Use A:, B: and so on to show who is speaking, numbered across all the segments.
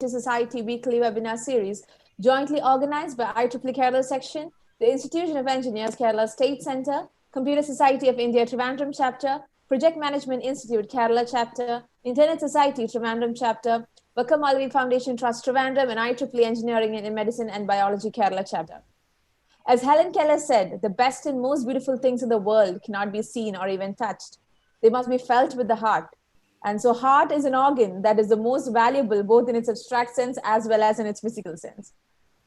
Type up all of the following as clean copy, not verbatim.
A: Society weekly webinar series, jointly organized by IEEE Kerala Section, the Institution of Engineers Kerala State Center, Computer Society of India Trivandrum Chapter, Project Management Institute Kerala Chapter, Internet Society Trivandrum Chapter, Vakkom Moulavi Foundation Trust Trivandrum, and IEEE Engineering and Medicine and Biology Kerala Chapter. As Helen Keller said, the best and most beautiful things in the world cannot be seen or even touched. They must be felt with the heart. And so heart is an organ that is the most valuable, both in its abstract sense as well as in its physical sense.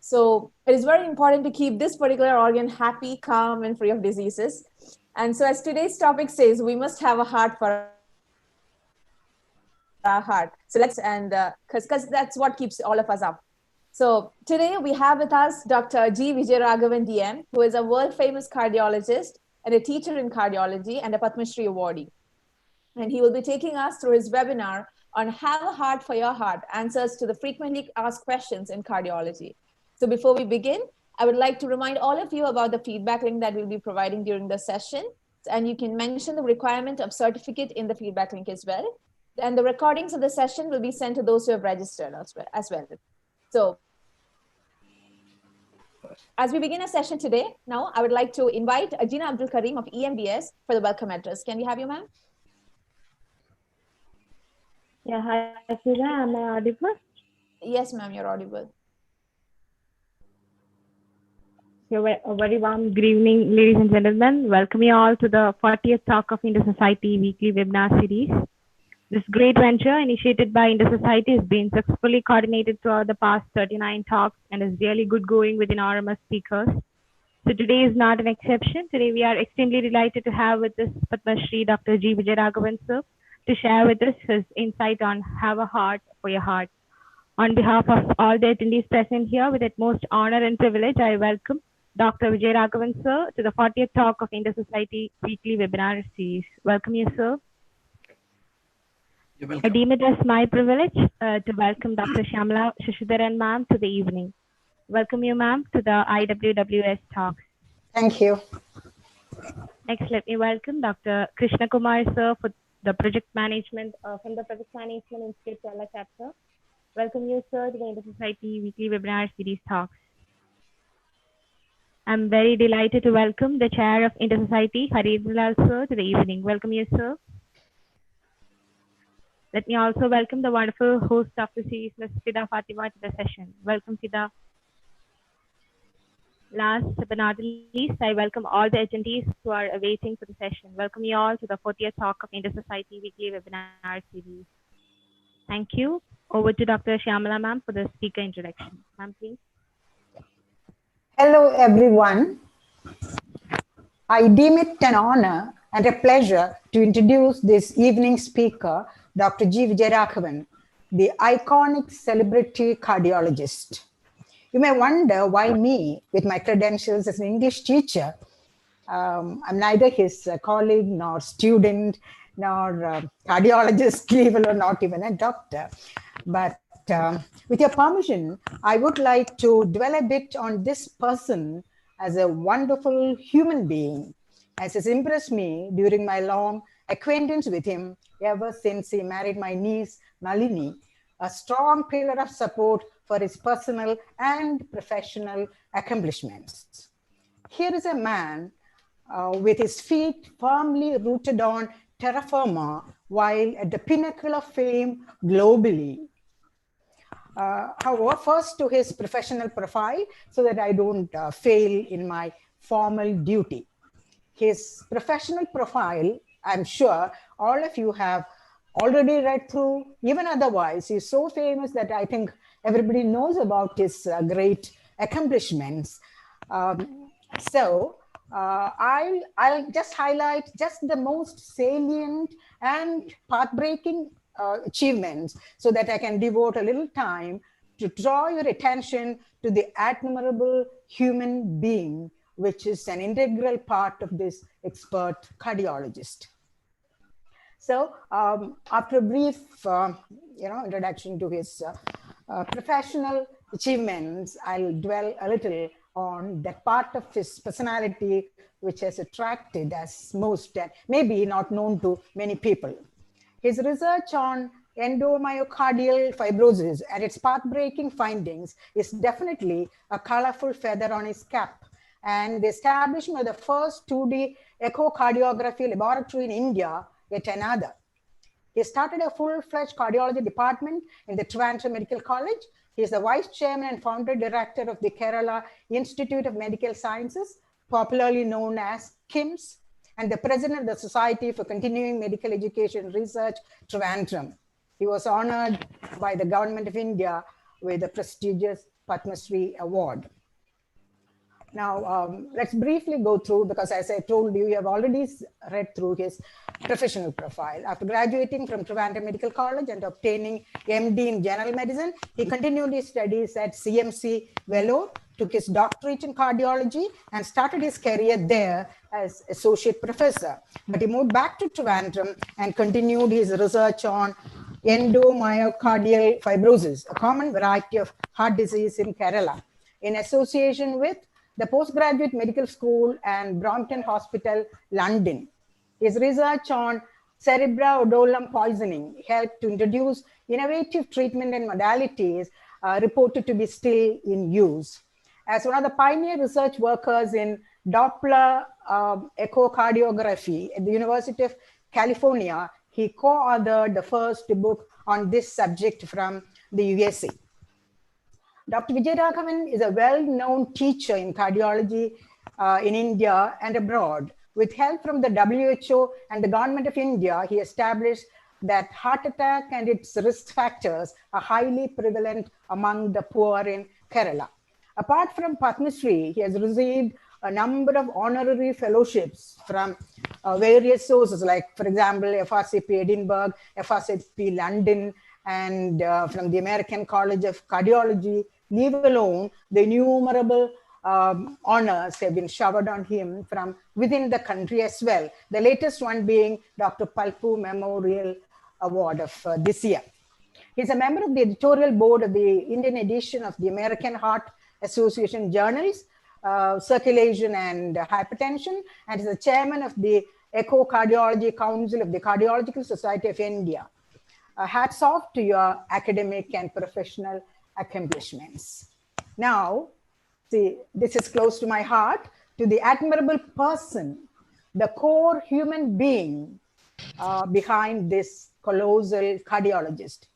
A: So it is very important to keep this particular organ happy, calm, and free of diseases. And so as today's topic says, we must have a heart for our heart. So let's, and because that's what keeps all of us up. So today we have with us Dr. G Vijayaraghavan, DM, who is a world-famous cardiologist and a teacher in cardiology and a Padma Shri Awardee. And he will be taking us through his webinar on Have a Heart for Your Heart, answers to the frequently asked questions in cardiology. So before we begin, I would like to remind all of you about the feedback link that we'll be providing during the session. And you can mention the requirement of certificate in the feedback link as well. And the recordings of the session will be sent to those who have registered as well. So as we begin our session today, now I would like to invite Ajina Abdul Karim of EMBS for the welcome address. Can we have you, ma'am?
B: Yeah, hi, Sudha. Am I audible?
A: Yes, ma'am, you're audible.
B: A very warm good evening, ladies and gentlemen. Welcome you all to the 40th Talk of Intersociety weekly webinar series. This great venture initiated by Intersociety has been successfully coordinated throughout the past 39 talks and is really good going with enormous speakers. So today is not an exception. Today we are extremely delighted to have with us Padma Shri Dr. G Vijayaraghavan sir to share with us his insight on Have a Heart for Your Heart. On behalf of all the attendees present here, with utmost honor and privilege, I welcome Dr. Vijayaraghavan sir to the 40th Talk of Intersociety weekly webinar series. Welcome you, sir. I deem it as my privilege to welcome Dr. Shyamala Shashidharan ma'am to the evening. Welcome you, ma'am, to the IWWS talks.
C: Thank you.
B: Next, let me welcome Dr. Krishna Kumar sir for the project management from the Project Management Institute Kerala Chapter. Welcome you, sir, to the Intersociety weekly webinar series talks. I'm very delighted to welcome the chair of Intersociety, Haridulal sir, to the evening. Welcome you, sir. Let me also welcome the wonderful host of the series, Ms. Fida Fatima, to the session. Welcome, Fida. Last but not least, I welcome all the attendees who are awaiting for the session. Welcome you all to the 40th Talk of Intersociety weekly webinar series. Thank you. Over to Dr. Shyamala ma'am for the speaker introduction. Ma'am, please.
C: Hello, everyone. I deem it an honor and a pleasure to introduce this evening's speaker, Dr. G Vijayaraghavan, the iconic celebrity cardiologist. You may wonder why me, with my credentials as an English teacher. I'm neither his colleague nor student nor cardiologist, leave alone not even a doctor. But with your permission, I would like to dwell a bit on this person as a wonderful human being, as has impressed me during my long acquaintance with him ever since he married my niece, Nalini, a strong pillar of support for his personal and professional accomplishments. Here is a man with his feet firmly rooted on terra firma while at the pinnacle of fame globally. However, first to his professional profile so that I don't fail in my formal duty. His professional profile, I'm sure all of you have already read through, even otherwise. He's so famous that I think everybody knows about his great accomplishments. I'll just highlight just the most salient and path-breaking achievements so that I can devote a little time to draw your attention to the admirable human being, which is an integral part of this expert cardiologist. So after a brief introduction to his professional achievements, I'll dwell a little on that part of his personality which has attracted us most and maybe not known to many people. His research on endomyocardial fibrosis and its path-breaking findings is definitely a colorful feather on his cap. And the establishment of the first 2D echocardiography laboratory in India, yet another. He started a full-fledged cardiology department in the Trivandrum Medical College. He is the vice chairman and founder director of the Kerala Institute of Medical Sciences, popularly known as KIMS, and the president of the Society for Continuing Medical Education Research, Trivandrum. He was honored by the government of India with the prestigious Padma Shri award. Now, let's briefly go through, because as I told you, you have already read through his professional profile. After graduating from Trivandrum Medical College and obtaining MD in General Medicine, he continued his studies at CMC Vellore, took his doctorate in cardiology, and started his career there as associate professor. But he moved back to Trivandrum and continued his research on endomyocardial fibrosis, a common variety of heart disease in Kerala, in association with the Postgraduate Medical School and Brompton Hospital, London. His research on cerebroodolum poisoning helped to introduce innovative treatment and modalities reported to be still in use. As one of the pioneer research workers in Doppler echocardiography at the University of California, he co-authored the first book on this subject from the USA. Dr. Vijayaraghavan is a well-known teacher in cardiology in India and abroad. With help from the WHO and the government of India, he established that heart attack and its risk factors are highly prevalent among the poor in Kerala. Apart from Padma Shri, he has received a number of honorary fellowships from various sources, like, for example, FRCP Edinburgh, FRCP London, and from the American College of Cardiology. Leave alone the innumerable honors have been showered on him from within the country as well. The latest one being Dr. Palpu Memorial Award of this year. He's a member of the editorial board of the Indian edition of the American Heart Association journals, Circulation and Hypertension, and is the chairman of the Echocardiology Council of the Cardiological Society of India. Hats off to your academic and professional accomplishments. Now, see, this is close to my heart, to the admirable person, the core human being behind this colossal cardiologist.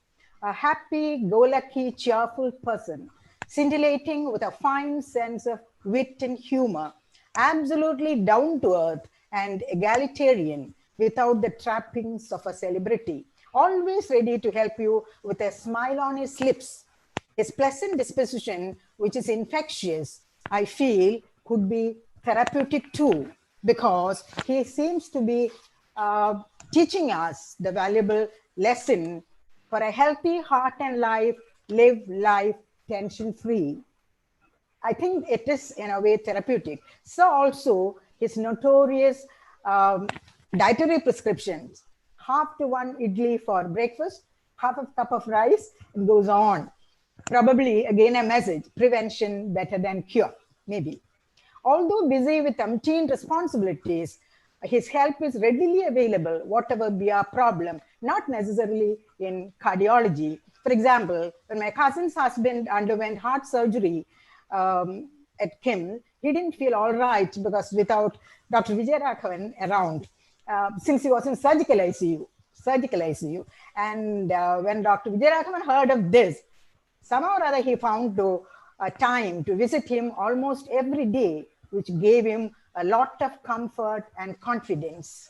C: A happy-go-lucky, cheerful person, scintillating with a fine sense of wit and humor, absolutely down to earth and egalitarian without the trappings of a celebrity, always ready to help you with a smile on his lips. His pleasant disposition, which is infectious, I feel could be therapeutic too, because he seems to be teaching us the valuable lesson for a healthy heart and life, live life tension-free. I think it is in a way therapeutic. So also his notorious dietary prescriptions, half to one idli for breakfast, half a cup of rice, and goes on. Probably again a message, prevention better than cure, maybe. Although busy with umpteen responsibilities, his help is readily available, whatever be our problem, not necessarily in cardiology. For example, when my cousin's husband underwent heart surgery at Kim, he didn't feel all right because without Dr. Vijayaraghavan around, since he was in surgical ICU. And when Dr. Vijayaraghavan heard of this, somehow or other he found time to visit him almost every day, which gave him a lot of comfort and confidence.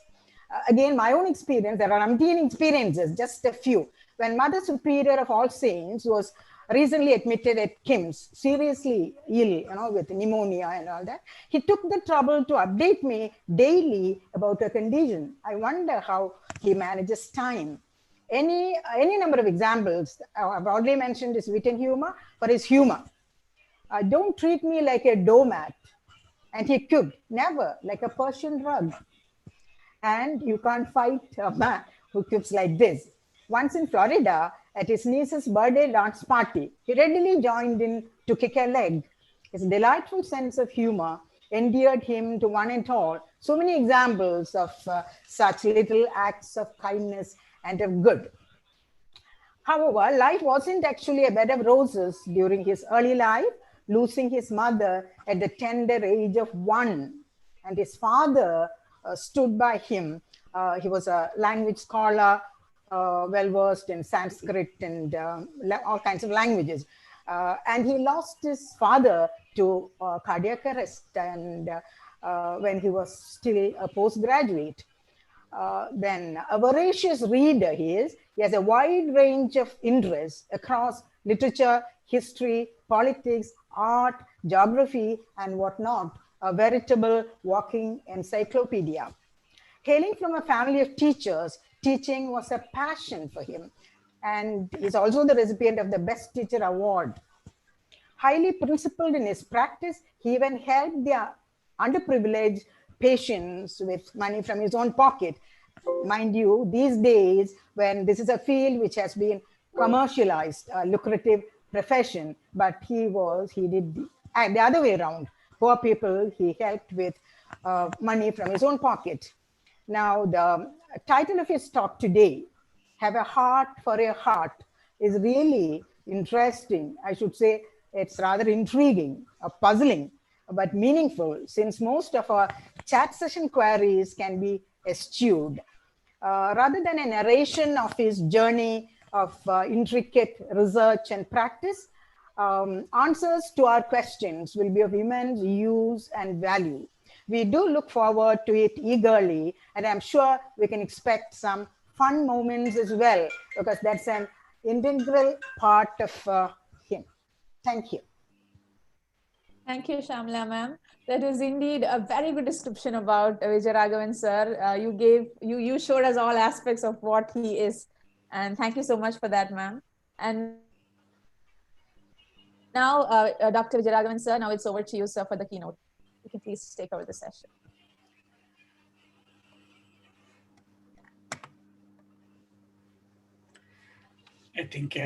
C: Again, my own experience, there are umpteen experiences, just a few. When Mother Superior of All Saints was recently admitted at KIMS, seriously ill, with pneumonia and all that, he took the trouble to update me daily about her condition. I wonder how he manages time. Any number of examples. I've already mentioned his wit and humor, for his humor. Don't treat me like a doormat. And he could never, like a Persian rug. And you can't fight a man who cooks like this. Once in Florida, at his niece's birthday dance party, he readily joined in to kick a leg. His delightful sense of humor endeared him to one and all. So many examples of such little acts of kindness and of good. However, life wasn't actually a bed of roses during his early life, losing his mother at the tender age of 1. And his father stood by him. He was a language scholar, well versed in Sanskrit and all kinds of languages. And he lost his father to cardiac arrest and when he was still a postgraduate. Then a voracious reader he is. He has a wide range of interests across literature, history, politics, art, geography, and whatnot. A veritable walking encyclopedia. Hailing from a family of teachers, teaching was a passion for him. And he's also the recipient of the Best Teacher Award. Highly principled in his practice, he even helped the underprivileged patients with money from his own pocket. Mind you, these days, when this is a field which has been commercialized, a lucrative profession, but he did the other way around. Poor people, he helped with money from his own pocket. Now, the title of his talk today, Have a Heart for a Heart, is really interesting. I should say it's rather intriguing, puzzling, but meaningful, since most of our chat session queries can be eschewed. Rather than a narration of his journey of intricate research and practice, answers to our questions will be of immense use and value. We do look forward to it eagerly, and I'm sure we can expect some fun moments as well, because that's an integral part of him. Thank you.
A: Thank you, Shamla ma'am. That is indeed a very good description about Vijayaraghavan sir. You showed us all aspects of what he is, and thank you so much for that, ma'am. And now, Dr. Vijayaraghavan sir, now it's over to you, sir, for the keynote. You can please take over the session.
D: I think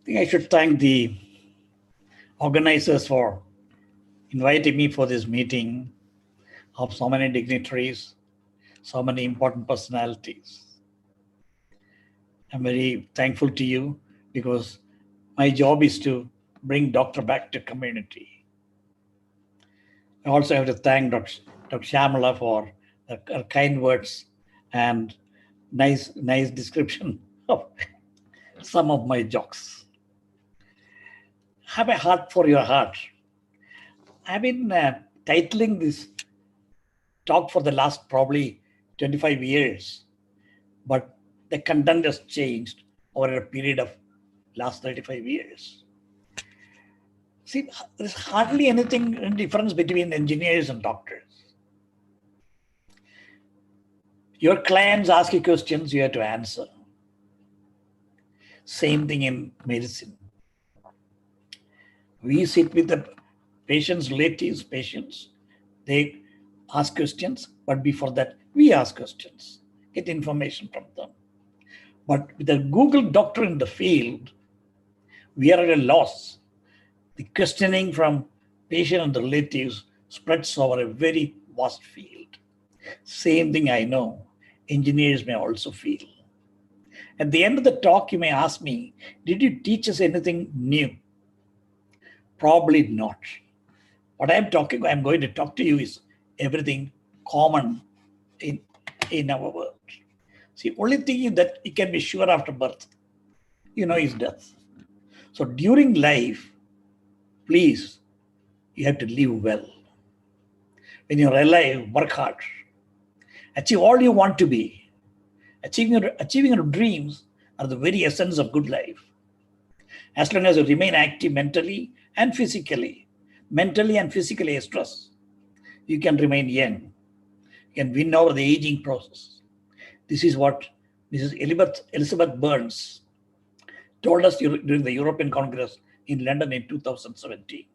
D: I should thank the organizers for inviting me for this meeting of so many dignitaries, so many important personalities. I'm very thankful to you because my job is to bring doctor back to community. I also have to thank Dr. Shamala for her kind words and nice description of some of my jokes. Have a heart for your heart. I've been titling this talk for the last probably 25 years, but the content has changed over a period of last 35 years. See, there's hardly anything difference between engineers and doctors. Your clients ask you questions, you have to answer. Same thing in medicine. We sit with the patients, relatives, patients. They ask questions, but before that, we ask questions, get information from them. But with a Google doctor in the field, we are at a loss. The questioning from patient and relatives spreads over a very vast field. Same thing I know, engineers may also feel. At the end of the talk, you may ask me, did you teach us anything new? Probably not. What I'm going to talk to you is everything common in our world. See, only thing that you can be sure after birth, is death. So during life, please, you have to live well. When you're alive, work hard. Achieve all you want to be. Achieving your dreams are the very essence of good life. As long as you remain active mentally and physically stress, you can remain young. You can win over the aging process. This is what Mrs. Elizabeth Burns told us during the European Congress in London in 2017.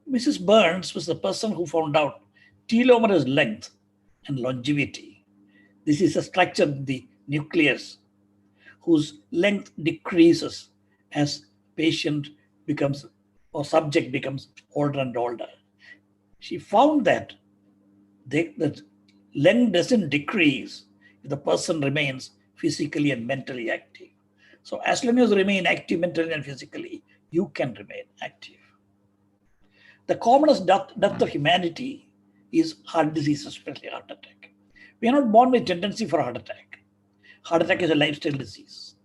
D: Mrs. Burns was the person who found out telomerase length and longevity. This is a structure in the nucleus whose length decreases as patient becomes or subject becomes older and older. She found that the length doesn't decrease if the person remains physically and mentally active. So as long as you remain active mentally and physically, you can remain active. The commonest death of humanity is heart disease, especially heart attack. We are not born with tendency for heart attack. Heart attack is a lifestyle disease.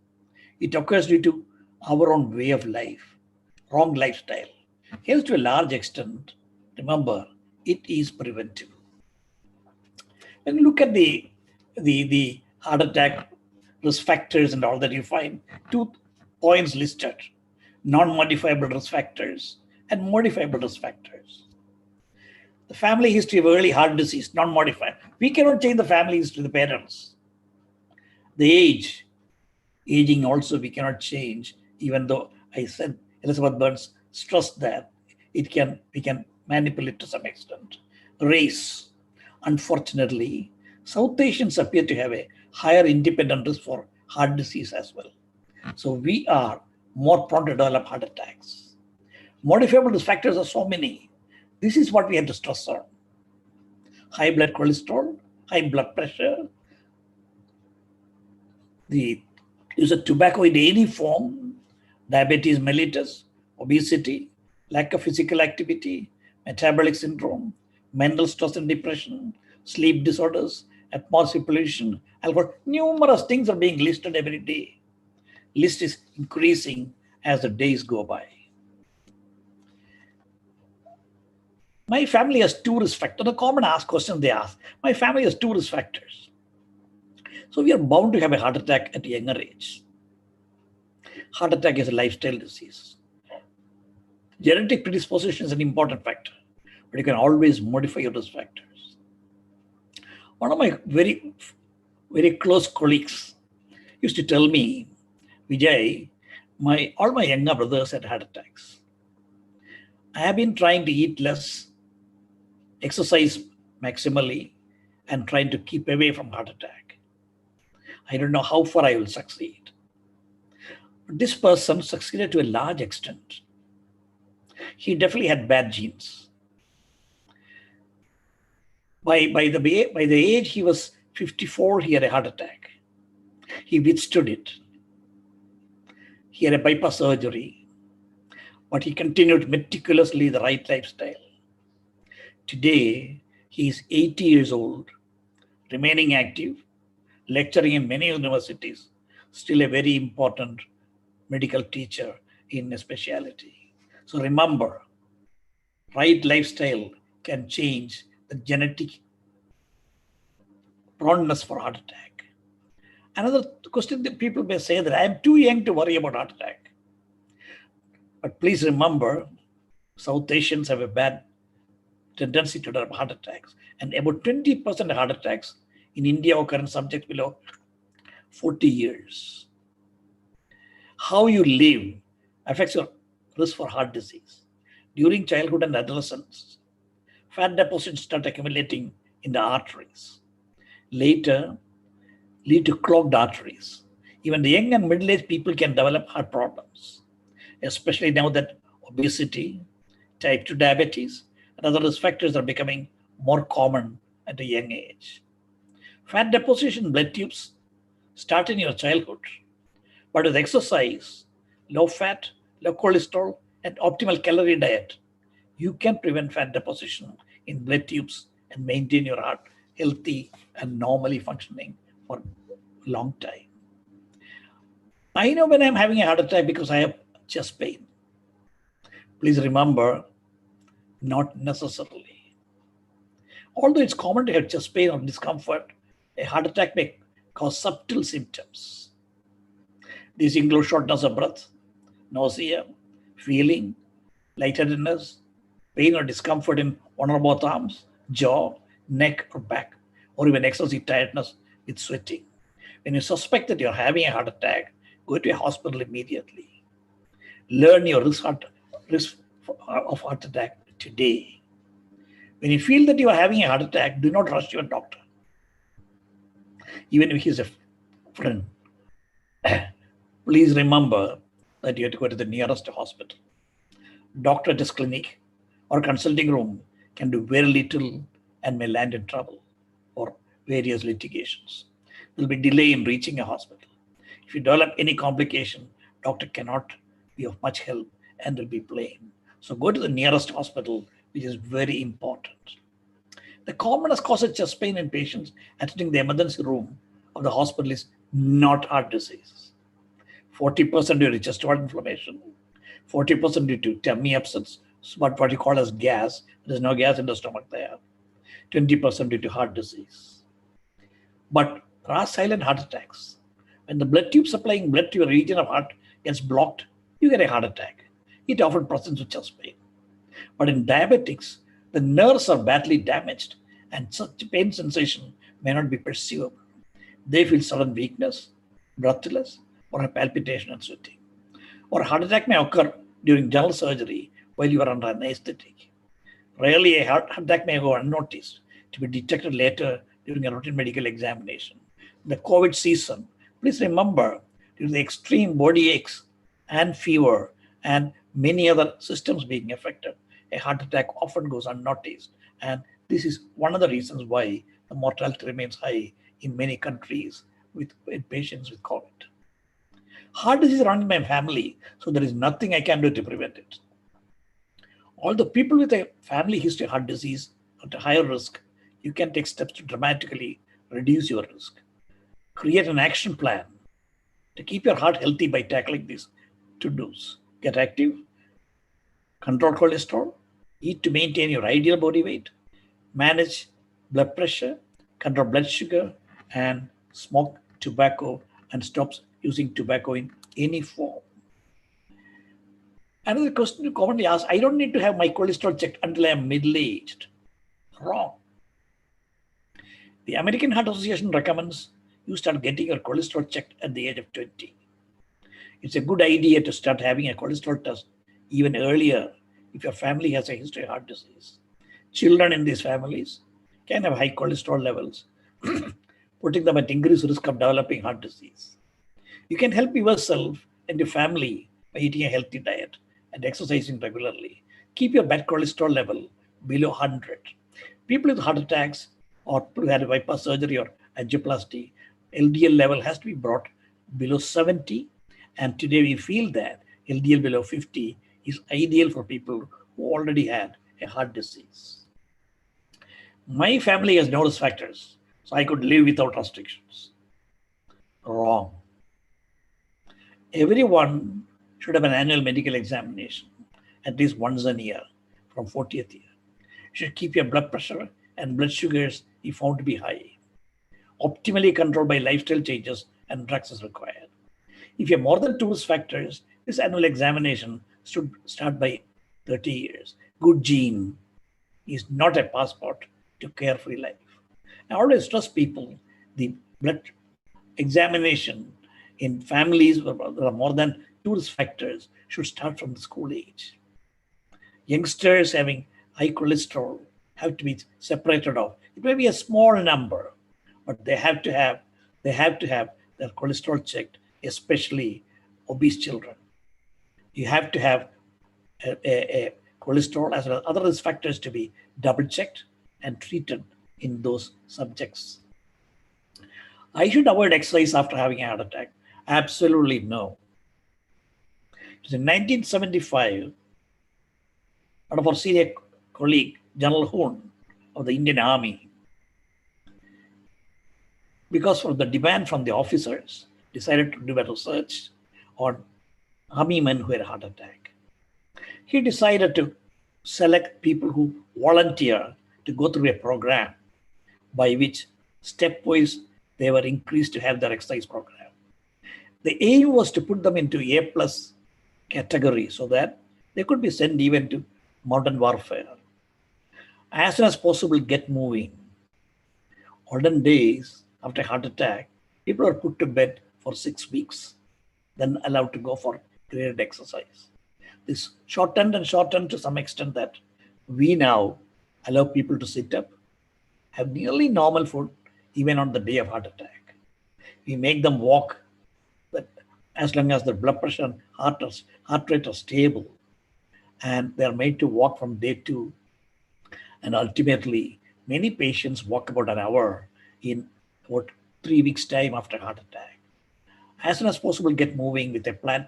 D: It occurs due to our own way of life, wrong lifestyle. Here's to a large extent, remember, it is preventable. When you look at the heart attack risk factors and all that, you find 2 points listed: non-modifiable risk factors and modifiable risk factors. The family history of early heart disease, non-modified. We cannot change the family history of the parents. The aging also we cannot change, even though I said Elizabeth Burns stressed that we can manipulate to some extent. Race. Unfortunately, South Asians appear to have a higher independent risk for heart disease as well. So we are more prone to develop heart attacks. Modifiable risk factors are so many. This is what we have to stress on. High blood cholesterol, high blood pressure, the use of tobacco in any form, diabetes mellitus, obesity, lack of physical activity, metabolic syndrome, mental stress and depression, sleep disorders, atmospheric pollution, alcohol. Numerous things are being listed every day. List is increasing as the days go by. My family has 2 risk factors. The common question they ask, my family has 2 risk factors. So we are bound to have a heart attack at a younger age. Heart attack is a lifestyle disease. Genetic predisposition is an important factor, but you can always modify your risk factors. One of my very, very close colleagues used to tell me, Vijay, all my younger brothers had heart attacks. I have been trying to eat less, exercise maximally, and trying to keep away from heart attack. I don't know how far I will succeed. But this person succeeded to a large extent. He definitely had bad genes. By the age he was 54, he had a heart attack. He withstood it. He had a bypass surgery, but he continued meticulously the right lifestyle. Today, he is 80 years old, remaining active, lecturing in many universities, still a very important medical teacher in a specialty. So remember, right lifestyle can change the genetic proneness for heart attack. Another question that people may say that I am too young to worry about heart attack. But please remember, South Asians have a bad tendency to develop heart attacks. And about 20% of heart attacks in India occur in subjects below 40 years. How you live affects your risk for heart disease. During childhood and adolescence, fat deposits start accumulating in the arteries. Later, lead to clogged arteries. Even the young and middle-aged people can develop heart problems, especially now that obesity, type 2 diabetes, and other risk factors are becoming more common at a young age. Fat deposition in blood tubes start in your childhood, but with exercise, low fat, low cholesterol, and optimal calorie diet, you can prevent fat deposition in blood tubes and maintain your heart healthy and normally functioning for a long time. I know when I'm having a heart attack because I have chest pain. Please remember, not necessarily. Although it's common to have chest pain or discomfort, a heart attack may cause subtle symptoms. These include shortness of breath, nausea, feeling, lightheadedness, pain or discomfort in one or both arms, jaw, neck, or back, or even excessive tiredness with sweating. When you suspect that you're having a heart attack, go to a hospital immediately. Learn your risk of heart attack today. When you feel that you are having a heart attack, do not rush your doctor. Even if he's a friend, please remember that you have to go to the nearest hospital. Doctor at his clinic or consulting room can do very little and may land in trouble or various litigations. There will be delay in reaching a hospital. If you develop any complication, doctor cannot be of much help and will be blamed. So go to the nearest hospital, which is very important. The commonest cause of chest pain in patients attending the emergency room of the hospital is not heart disease. 40% due to chest wall inflammation, 40% due to tummy upsets, what you call as gas. There's no gas in the stomach there. 20% due to heart disease. But there are silent heart attacks. When the blood tube supplying blood to your region of heart gets blocked, you get a heart attack. It often presents with chest pain. But in diabetics, the nerves are badly damaged and such pain sensation may not be perceivable. They feel sudden weakness, breathless, or a palpitation and sweating. Or a heart attack may occur during general surgery while you are under anesthetic. Rarely a heart attack may go unnoticed to be detected later during a routine medical examination. The COVID season, please remember, due to the extreme body aches and fever and many other systems being affected, a heart attack often goes unnoticed. And this is one of the reasons why the mortality remains high in many countries with patients with COVID. Heart disease runs in my family, so there is nothing I can do to prevent it. Although people with a family history of heart disease are at a higher risk, you can take steps to dramatically reduce your risk. Create an action plan to keep your heart healthy by tackling these to-dos. Get active, control cholesterol, eat to maintain your ideal body weight, manage blood pressure, control blood sugar, and smoke tobacco and stop using tobacco in any form. Another question you commonly ask, I don't need to have my cholesterol checked until I am middle-aged. Wrong. The American Heart Association recommends you start getting your cholesterol checked at the age of 20. It's a good idea to start having a cholesterol test even earlier if your family has a history of heart disease. Children in these families can have high cholesterol levels, putting them at increased risk of developing heart disease. You can help yourself and your family by eating a healthy diet and exercising regularly. Keep your bad cholesterol level below 100. People with heart attacks or people who had bypass surgery or angioplasty, LDL level has to be brought below 70. And today we feel that LDL below 50 is ideal for people who already had a heart disease. My family has no risk factors, so I could live without restrictions. Wrong. Everyone should have an annual medical examination at least once a year from 40th year. You should keep your blood pressure and blood sugars if found to be high. Optimally controlled by lifestyle changes and drugs is required. If you have more than 2 risk factors, this annual examination should start by 30 years. Good gene is not a passport to carefree life. I always stress people, the blood examination in families where there are more than 2 risk factors should start from the school age. Youngsters having high cholesterol have to be separated off. It may be a small number, but they have to have their cholesterol checked, especially obese children. You have to have a cholesterol as well as other risk factors to be double checked and treated in those subjects. I should avoid exercise after having a heart attack. Absolutely no. It was in 1975, one of our senior colleague, General Hoon of the Indian Army, because of the demand from the officers, decided to do a research on army men who had a heart attack. He decided to select people who volunteer to go through a program by which stepwise they were increased to have their exercise program. The aim was to put them into A+ category so that they could be sent even to mountain warfare. As soon as possible, get moving. Olden days, after a heart attack, people are put to bed for 6 weeks, then allowed to go for graded exercise. This shortened to some extent that we now allow people to sit up, have nearly normal food, even on the day of heart attack. We make them walk, but as long as their blood pressure and heart rate are stable, and they're made to walk from day 2. And ultimately, many patients walk about an hour in about 3 weeks' time after heart attack. As soon as possible, get moving with a plan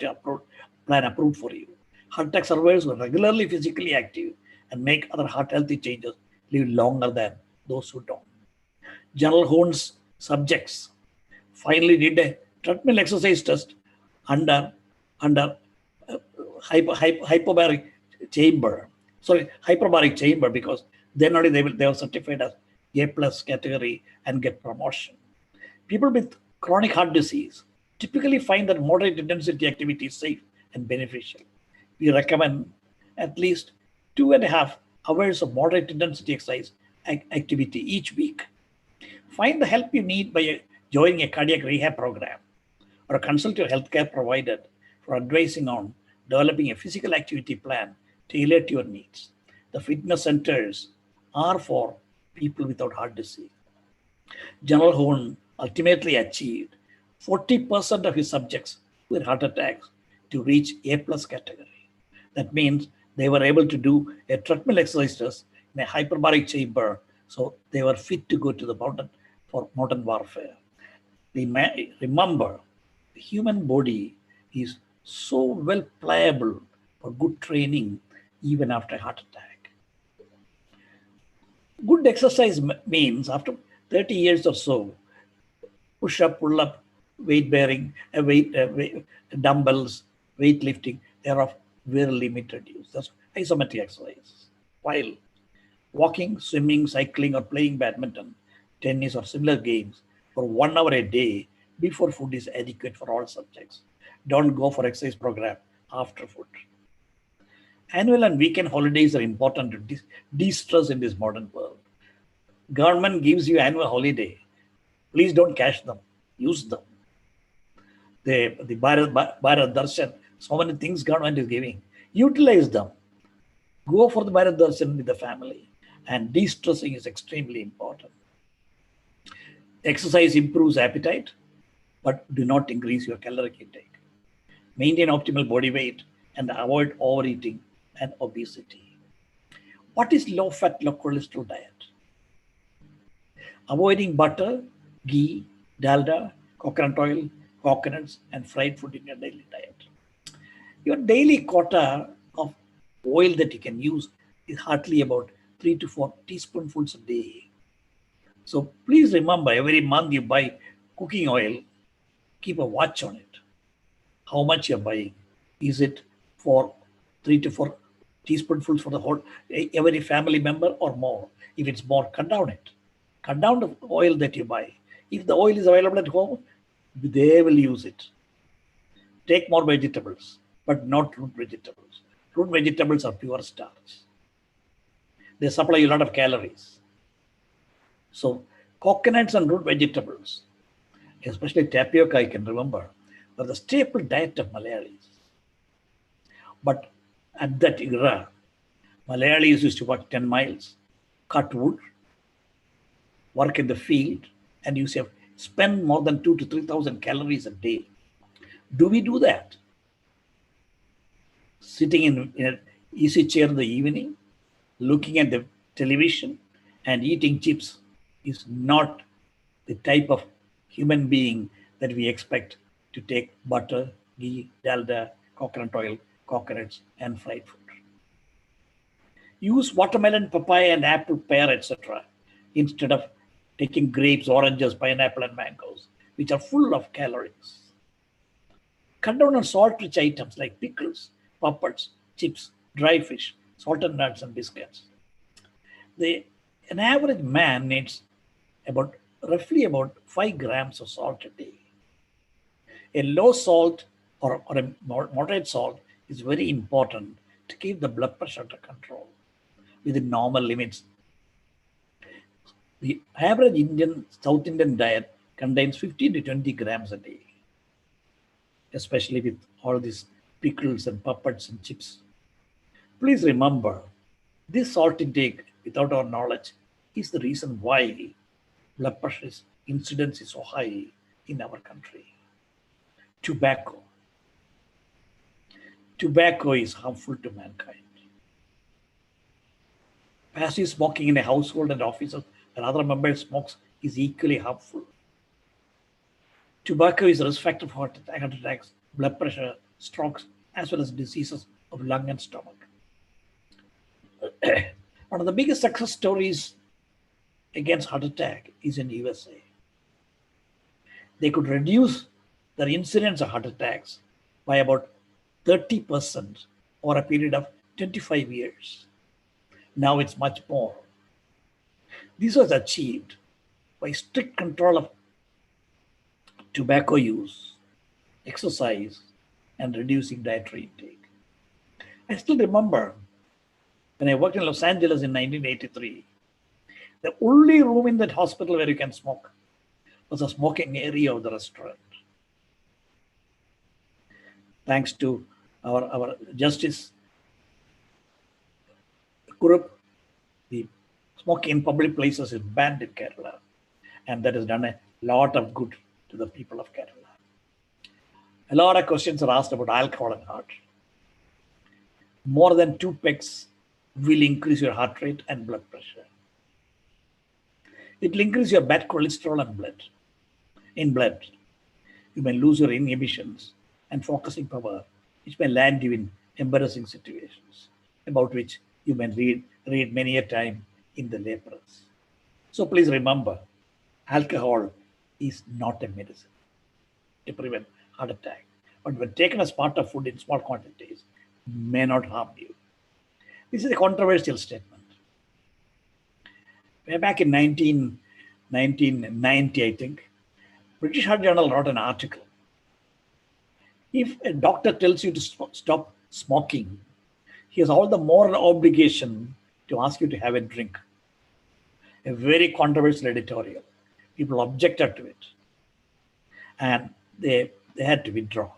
D: approved for you. Heart attack survivors who are regularly physically active and make other heart healthy changes live longer than those who don't. General Horn's subjects finally did a treadmill exercise test under hyperbaric chamber. Hyperbaric chamber, because then only they were certified as A+ category and get promotion. People with chronic heart disease typically find that moderate intensity activity is safe and beneficial. We recommend at least 2.5 hours of moderate intensity exercise activity each week. Find the help you need by joining a cardiac rehab program or consult your healthcare provider for advising on developing a physical activity plan tailored to your needs. The fitness centers are for people without heart disease. General Horn ultimately achieved 40% of his subjects with heart attacks to reach A+ category. That means they were able to do a treadmill exercise test in a hyperbaric chamber, so they were fit to go to the mountain for mountain warfare. Remember, the human body is so well pliable for good training even after a heart attack. Good exercise means after 30 years or so, push-up, pull-up, weight bearing, dumbbells, weightlifting, they are of very limited use. That's isometric exercise. While walking, swimming, cycling, or playing badminton, tennis, or similar games for 1 hour a day before food is adequate for all subjects. Don't go for exercise program after food. Annual and weekend holidays are important to de-stress in this modern world. Government gives you annual holiday. Please don't cash them. Use them. The Bharat Darshan, so many things government is giving. Utilize them. Go for the Bharat Darshan with the family. And de-stressing is extremely important. Exercise improves appetite, but do not increase your caloric intake. Maintain optimal body weight and avoid overeating and obesity. What is low-fat, low-cholesterol diet? Avoiding butter, ghee, dalda, coconut oil, coconuts, and fried food in your daily diet. Your daily quota of oil that you can use is hardly about 3 to 4 teaspoonfuls a day. So please remember, every month you buy cooking oil, keep a watch on it. How much you're buying. Is it for 3 to 4 teaspoonfuls for the whole every family member or more? If it's more, cut down it. Cut down the oil that you buy. If the oil is available at home, they will use it. Take more vegetables, but not root vegetables. Root vegetables are pure starch. They supply a lot of calories. So coconuts and root vegetables, especially tapioca, I can remember, were the staple diet of Malayalis. But at that era, Malayalis used to walk 10 miles, cut wood, work in the field, and used to spend more than 2,000 to 3,000 calories a day. Do we do that? Sitting in an easy chair in the evening, looking at the television and eating chips is not the type of human being that we expect to take butter, ghee, dalda, coconut oil, coconuts, and fried food. Use watermelon, papaya, and apple, pear, etc. instead of taking grapes, oranges, pineapple, and mangoes, which are full of calories. Cut down on salt-rich items like pickles, papads, chips, dry fish, salted nuts, and biscuits. An average man needs roughly about 5 grams of salt a day. A low salt or a moderate salt is very important to keep the blood pressure under control within normal limits The average South Indian diet contains 15 to 20 grams a day, especially with all these pickles and puppets and chips. Please remember, this salt intake without our knowledge is the reason why blood pressure incidence is so high in our country. Tobacco. Tobacco is harmful to mankind. Passive smoking in a household and offices and other members smokes is equally harmful. Tobacco is a risk factor for heart attacks, blood pressure, strokes, as well as diseases of lung and stomach. One of the biggest success stories against heart attack is in USA. They could reduce their incidence of heart attacks by about 30% over a period of 25 years. Now it's much more. This was achieved by strict control of tobacco use, exercise, and reducing dietary intake. I still remember when I worked in Los Angeles in 1983, the only room in that hospital where you can smoke was a smoking area of the restaurant. Thanks to our Justice Kurup, the smoking in public places is banned in Kerala, and that has done a lot of good to the people of Kerala. A lot of questions are asked about alcohol and heart. More than 2 pegs will increase your heart rate and blood pressure. It will increase your bad cholesterol and blood. In blood, you may lose your inhibitions and focusing power, which may land you in embarrassing situations, about which you may read many a time in the lay press. So please remember, alcohol is not a medicine to prevent heart attack, but when taken as part of food in small quantities, may not harm you. This is a controversial statement. Way back in 1990, I think, British Heart Journal wrote an article. If a doctor tells you to stop smoking, he has all the moral obligation to ask you to have a drink. A very controversial editorial. People objected to it. And they had to withdraw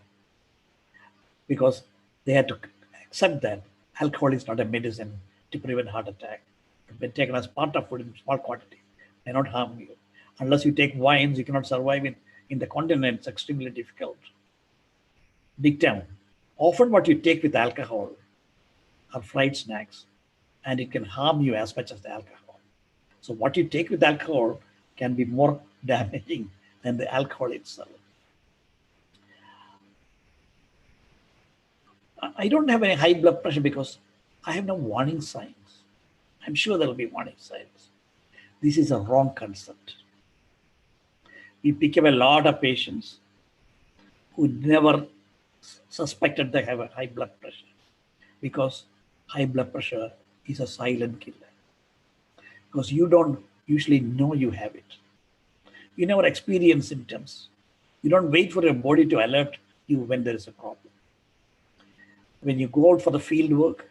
D: because they had to accept that alcohol is not a medicine to prevent heart attack. But when taken as part of food in small quantity, may not harm you. Unless you take wines, you cannot survive in the continent. It's extremely difficult. Big time. Often what you take with alcohol are fried snacks, and it can harm you as much as the alcohol. So what you take with alcohol can be more damaging than the alcohol itself. I don't have any high blood pressure because I have no warning signs. I'm sure there will be warning signs. This is a wrong concept. We pick up a lot of patients who never suspected they have a high blood pressure because high blood pressure is a silent killer. Because you don't usually know you have it. You never experience symptoms. You don't wait for your body to alert you when there is a problem. When you go out for the field work,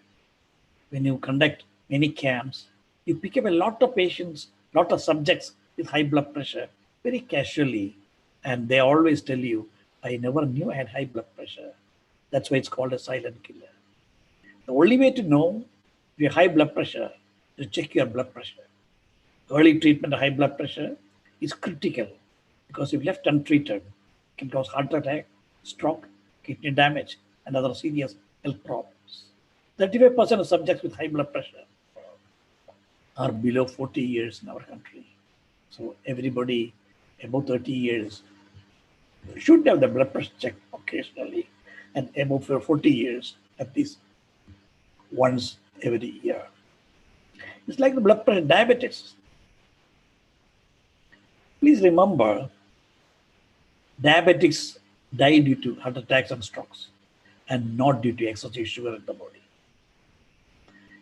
D: when you conduct many camps, you pick up a lot of patients, lot of subjects with high blood pressure very casually, and they always tell you, I never knew I had high blood pressure. That's why it's called a silent killer. The only way to know if you have high blood pressure is to check your blood pressure. Early treatment of high blood pressure is critical because if left untreated, it can cause heart attack, stroke, kidney damage, and other serious health problems. 35% of subjects with high blood pressure are below 40 years in our country. So everybody above 30 years should have the blood pressure checked occasionally, and above 40 years at least once every year. It's like the blood pressure, diabetes. Please remember, diabetics die due to heart attacks and strokes and not due to excessive sugar in the body.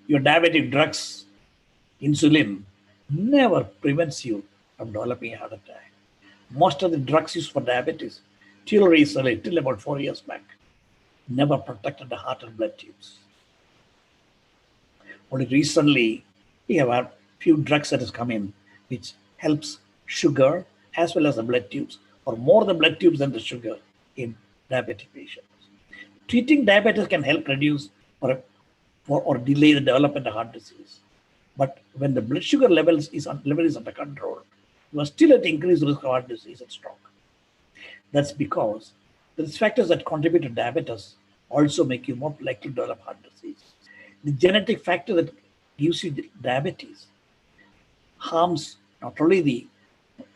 D: Your diabetic drugs, insulin, never prevents you from developing a heart attack. Most of the drugs used for diabetes, till recently, till about 4 years back, never protected the heart and blood tubes. Only recently, we have a few drugs that has come in, which helps sugar as well as the blood tubes, or more the blood tubes than the sugar in diabetic patients. Treating diabetes can help reduce or delay the development of heart disease. But when the blood sugar level is under control, you are still at increased risk of heart disease and stroke. That's because the risk factors that contribute to diabetes also make you more likely to develop heart disease. The genetic factor that gives you diabetes harms not only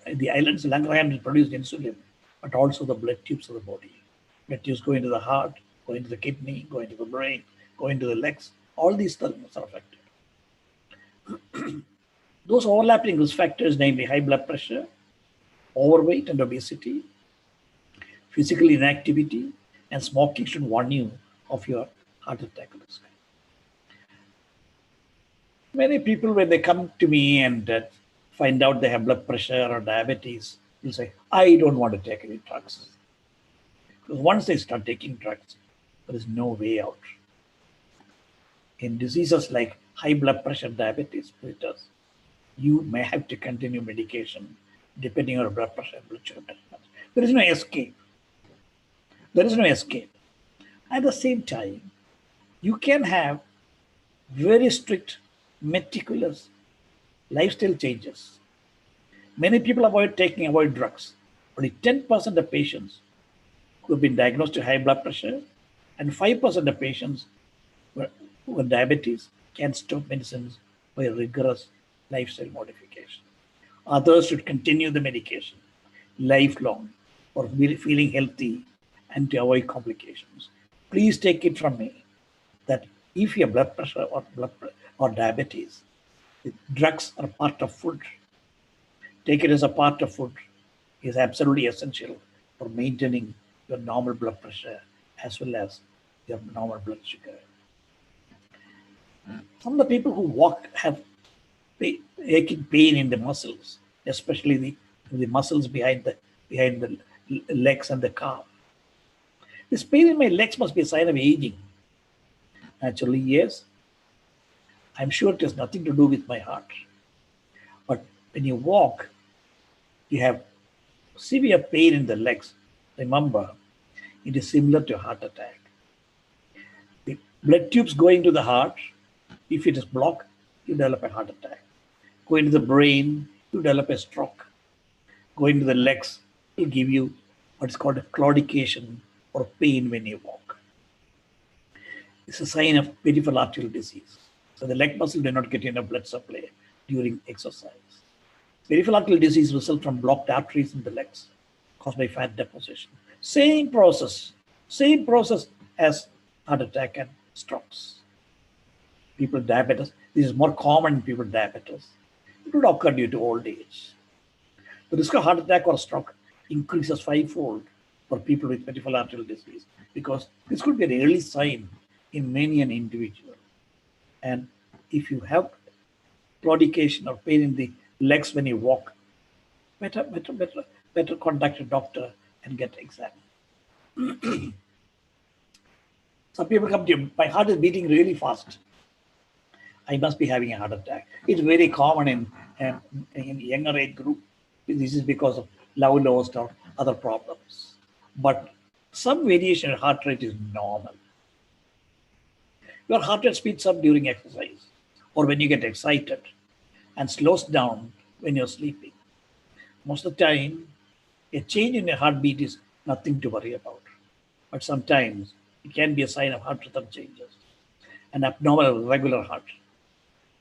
D: the islands, Langerhans produce insulin, but also the blood tubes of the body. Blood tubes go into the heart, go into the kidney, go into the brain, go into the legs. All these things are affected. Those overlapping risk factors, namely high blood pressure, overweight and obesity, physical inactivity, and smoking, should warn you of your heart attack risk. Many people, when they come to me and find out they have blood pressure or diabetes, will say, I don't want to take any drugs. Because once they start taking drugs, there is no way out. In diseases like high blood pressure, diabetes, you may have to continue medication depending on your blood pressure and blood sugar measurements. There is no escape. There is no escape. At the same time, you can have very strict, meticulous lifestyle changes. Many people avoid drugs. Only 10% of patients who have been diagnosed with high blood pressure and 5% of patients who have diabetes can stop medicines by rigorous lifestyle modification. Others should continue the medication lifelong for feeling healthy and to avoid complications. Please take it from me that if you have blood pressure or diabetes, drugs are part of food. Take it as a part of food is absolutely essential for maintaining your normal blood pressure as well as your normal blood sugar. Some of the people who walk have aching pain in the muscles, especially the muscles behind the legs and the calf. This pain in my legs must be a sign of aging. Actually, yes. I'm sure it has nothing to do with my heart. But when you walk, you have severe pain in the legs. Remember, it is similar to a heart attack. The blood tubes going to the heart, if it is blocked, you develop a heart attack. Going to the brain, you develop a stroke. Going to the legs will give you what is called a claudication or pain when you walk. It's a sign of peripheral arterial disease. So the leg muscle do not get enough blood supply during exercise. Peripheral arterial disease results from blocked arteries in the legs caused by fat deposition. Same process as heart attack and strokes. People with diabetes, this is more common in people with diabetes. It would occur due to old age. The risk of heart attack or stroke increases fivefold for people with peripheral arterial disease because this could be an early sign in many an individual. And if you have claudication or pain in the legs when you walk, better contact a doctor and get examined. Some people come to you, my heart is beating really fast. I must be having a heart attack. It's very common in younger age group. This is because of love lost or other problems. But some variation in heart rate is normal. Your heart rate speeds up during exercise or when you get excited and slows down when you're sleeping. Most of the time, a change in your heartbeat is nothing to worry about. But sometimes it can be a sign of heart rhythm changes, an abnormal irregular heart.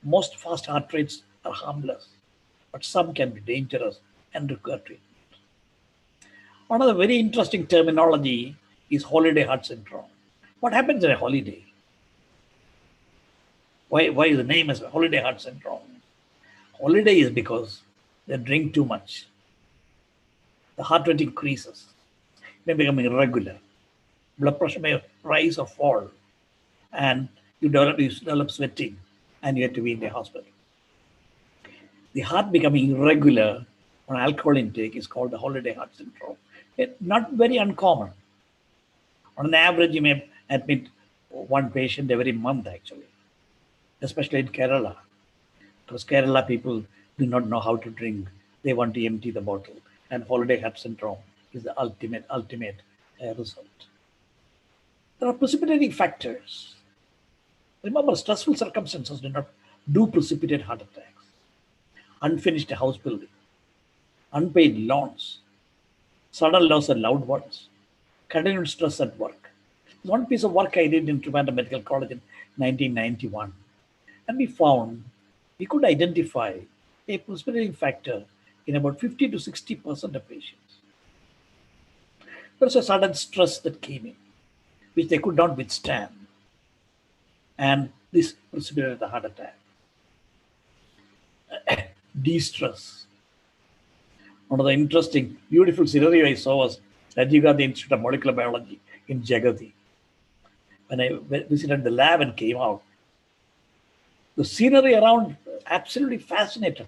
D: Most fast heart rates are harmless, but some can be dangerous and require treatment. One of the very interesting terminology is holiday heart syndrome. What happens in a holiday? Why is the name as holiday heart syndrome? Holiday is because they drink too much. The heart rate increases, may become irregular. Blood pressure may rise or fall, and you develop sweating, and you have to be in the hospital. The heart becoming irregular on alcohol intake is called the holiday heart syndrome. It's not very uncommon. On an average, you may admit one patient every month, actually, especially in Kerala, because Kerala people do not know how to drink they want to empty the bottle. And holiday hat syndrome is the ultimate result. There are precipitating factors. Remember, stressful circumstances do not precipitate heart attacks. Unfinished house building, unpaid loans, sudden loss of loved ones, continued stress at work. One piece of work I did in Trivandrum Medical College in 1991, and we found we could identify a precipitating factor in about 50 to 60% of patients. There was a sudden stress that came in, which they could not withstand, and this precipitated the heart attack. De-stress. One of the interesting, beautiful scenario I saw was Rajiv Gandhi Institute of Molecular Biology in Jagati. When I visited the lab and came out, the scenery around absolutely fascinated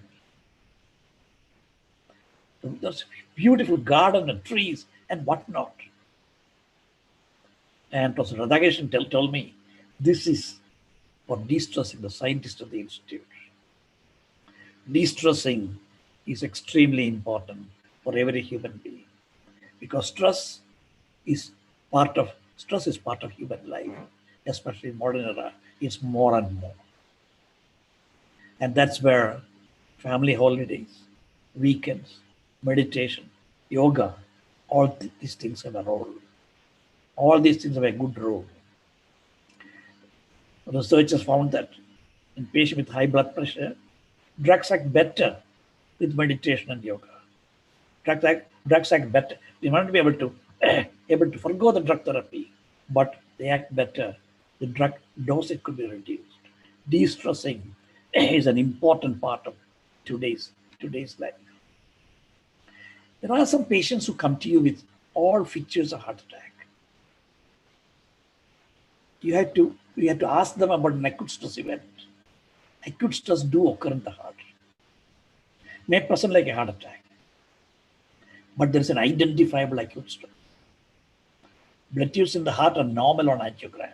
D: me. There's a beautiful garden and trees and whatnot. And Professor Radhakrishnan told me, this is for de-stressing the scientists of the institute. De-stressing is extremely important for every human being, because stress is part of human life, especially in modern era. It's more and more. And that's where family holidays, weekends, meditation, yoga, all these things have a role. All these things have a good role. Researchers found that in patients with high blood pressure, drugs act better with meditation and yoga. Drugs act better. We want to be able to forgo the drug therapy, but they act better. The drug dosage could be reduced. De-stressing is an important part of today's life. There are some patients who come to you with all features of heart attack. You have to ask them about an acute stress event. Acute stress do occur in the heart. May present like a heart attack, but there is an identifiable acute stress. Blood tubes in the heart are normal on angiogram.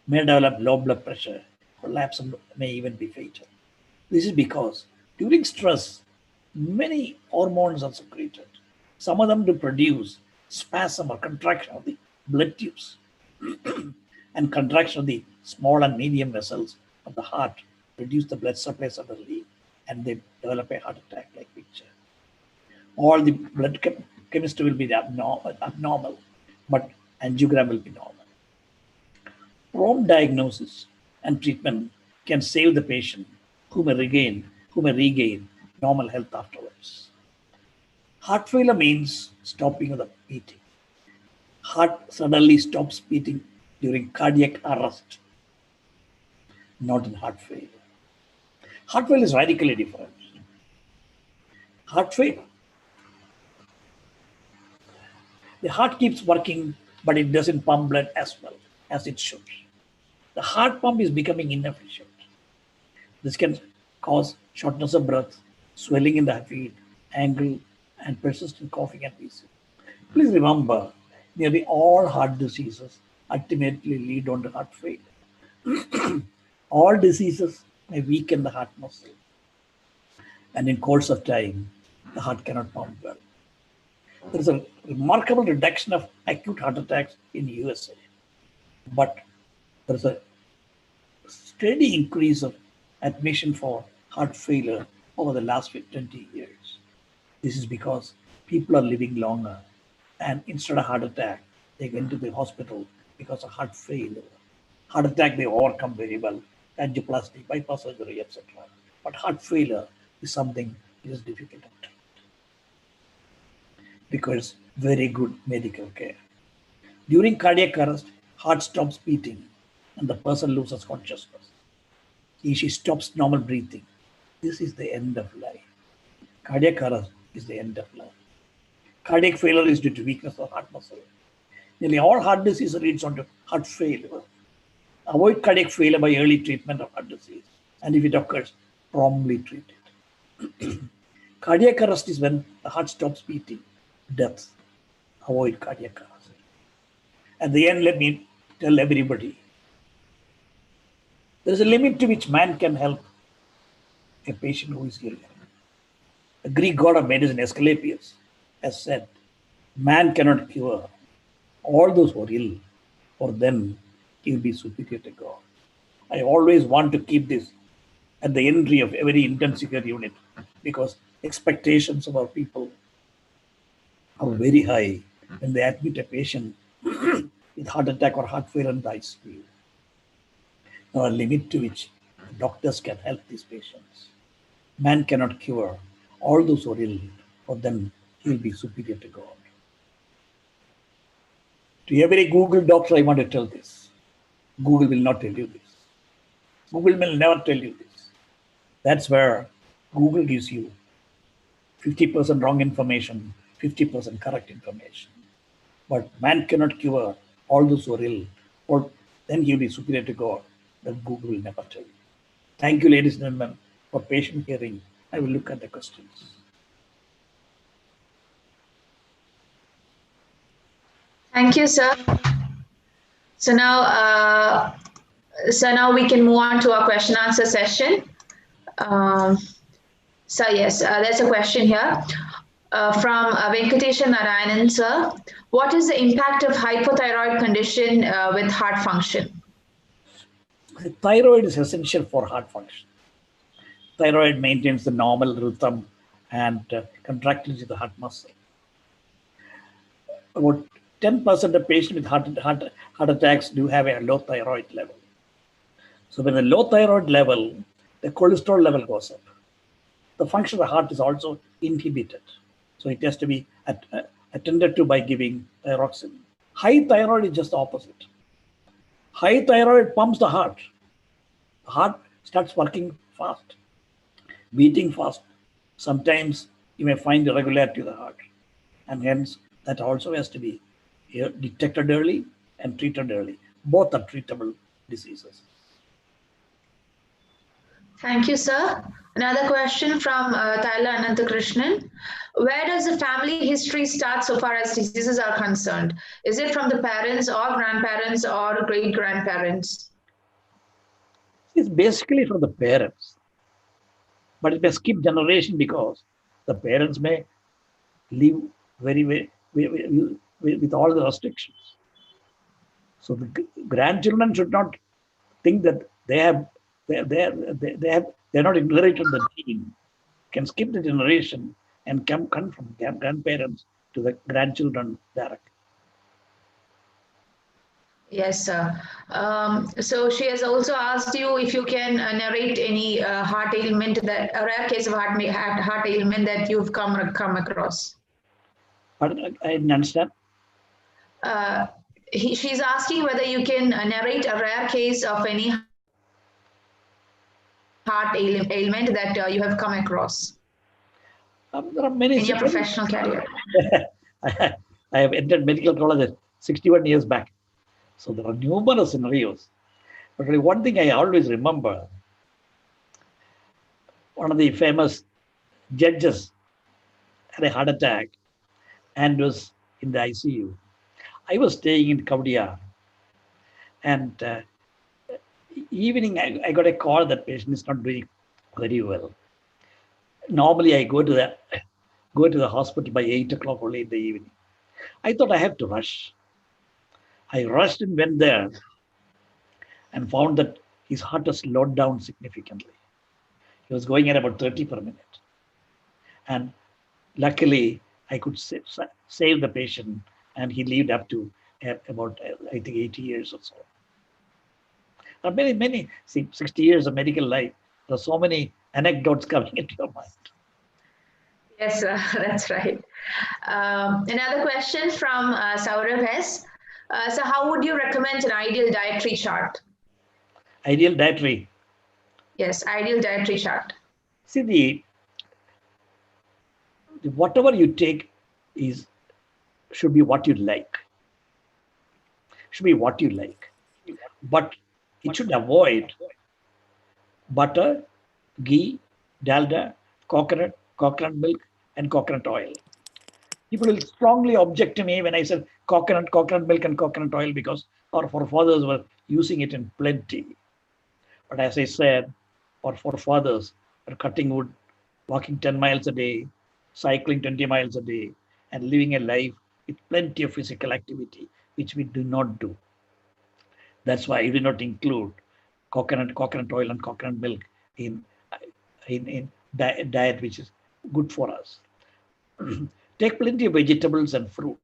D: May develop low blood pressure, collapse, and may even be fatal. This is because during stress, many hormones are secreted. Some of them to produce spasm or contraction of the blood tubes and contraction of the small and medium vessels of the heart, reduce the blood supply suddenly, and they develop a heart attack-like picture. All the blood chemistry will be abnormal, but angiogram will be normal. Prompt diagnosis and treatment can save the patient, who may regain normal health afterwards. Heart failure means stopping of the beating. Heart suddenly stops beating during cardiac arrest, not in heart failure. Heart failure is radically different. Heart failure, the heart keeps working, but it doesn't pump blood as well as it should. The heart pump is becoming inefficient. This can cause shortness of breath, swelling in the feet, ankle, and persistent coughing and wheezing. Please remember, nearly all heart diseases ultimately lead on to heart failure. All diseases may weaken the heart muscle, and in course of time, the heart cannot pump well. There is a remarkable reduction of acute heart attacks in the USA, but there is a steady increase of admission for heart failure over the last 20 years. This is because people are living longer, and instead of heart attack, they went to the hospital because of heart failure. Heart attack they overcome very well, angioplasty, bypass surgery, etc. But heart failure is something that is difficult to treat because very good medical care. During cardiac arrest, heart stops beating and the person loses consciousness. She stops normal breathing. This is the end of life. Cardiac arrest is the end of life. Cardiac failure is due to weakness of heart muscle. Nearly all heart disease leads on to heart failure. Avoid cardiac failure by early treatment of heart disease, and if it occurs, promptly treat it. Cardiac arrest is when the heart stops beating. Death. Avoid cardiac arrest. At the end, let me tell everybody, there is a limit to which man can help a patient who is ill. The Greek god of medicine, Asclepius, has said, man cannot cure all those who are ill, for them he will be superior to God. I always want to keep this at the entry of every intensive care unit because expectations of our people are very high when they admit a patient with heart attack or heart failure in the ICU. There are a limit to which doctors can help these patients. Man cannot cure all those who are ill, for them he will be superior to God. To every Google doctor, I want to tell this. Google will not tell you this. Google will never tell you this. That's where Google gives you 50% wrong information, 50% correct information. But man cannot cure all those who are ill, or then he will be superior to God. That Google will never tell you. Thank you, ladies and gentlemen, for patient hearing. I will look at the questions.
A: Thank you, sir. So now we can move on to our question answer session. So yes, there's a question here from Venkatesha Narayanan, sir. What is the impact of hypothyroid condition with heart function?
D: The thyroid is essential for heart function. Thyroid maintains the normal rhythm and contractility of the heart muscle. About 10% of patients with heart attacks do have a low thyroid level. So when the low thyroid level, the cholesterol level goes up. The function of the heart is also inhibited. So it has to be attended to by giving thyroxine. High thyroid is just the opposite. High thyroid pumps the heart. The heart starts working fast, beating fast. Sometimes you may find irregularity of the heart. And hence, that also has to be detected early and treated early. Both are treatable diseases.
A: Thank you, sir. Another question from Tyler Ananthakrishnan. Where does the family history start so far as diseases are concerned? Is it from the parents or grandparents or great-grandparents?
D: It's basically from the parents. But it may skip generation because the parents may live with all the restrictions. So the grandchildren should not think that they're not inherited the gene. Can skip the generation and come from grandparents to the grandchildren directly.
A: Yes, sir. So she has also asked you if you can narrate any heart ailment, that a rare case of heart ailment that you've come across.
D: But I didn't understand.
A: She's asking whether you can narrate a rare case of any heart ailment that you have come across.
D: There are many
A: in your professional career.
D: I have entered medical college 61 years back. So there are numerous scenarios. But one thing I always remember, one of the famous judges had a heart attack and was in the ICU. I was staying in Kavadiya, and evening I got a call that patient is not doing very well. Normally I go to the hospital by 8 o'clock only in the evening. I thought I have to rush. I rushed and went there and found that his heart has slowed down significantly. He was going at about 30 per minute. And luckily, I could save the patient, and he lived up to about, I think, 80 years or so. There are many, 60 years of medical life. There are so many anecdotes coming into your mind.
A: Yes, that's right. Another question from Saurav S. So how would you recommend an ideal dietary chart?
D: Ideal dietary?
A: Yes, ideal dietary chart.
D: See, whatever you take should be what you like. Should be what you like. But it should avoid butter, ghee, dalda, coconut milk, and coconut oil. People will strongly object to me when I said coconut milk and coconut oil because our forefathers were using it in plenty. But as I said, our forefathers were cutting wood walking 10 miles a day, cycling 20 miles a day, and living a life with plenty of physical activity, which we do not do. That's why I do not include coconut oil and coconut milk in diet which is good for us. Take plenty of vegetables and fruits,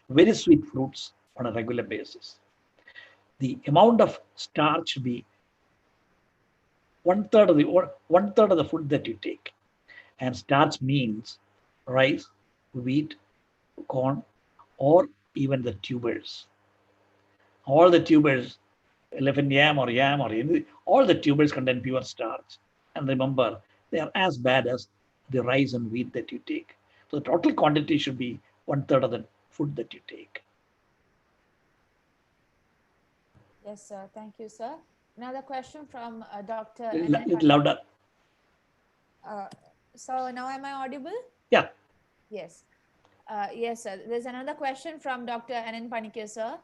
D: very sweet fruits on a regular basis. The amount of starch should be one third of the food that you take, and starch means rice, wheat, corn, or even the tubers. All the tubers, elephant yam or anything, all the tubers contain pure starch. And remember, they are as bad as the rice and wheat that you take. So the total quantity should be one third of the food that you take.
A: Yes, sir. Thank you, sir. Another question from Dr.
D: Little louder.
A: So now am I audible?
D: Yeah.
A: Yes. Yes, sir. There's another question from Dr. Anand Panikya, sir.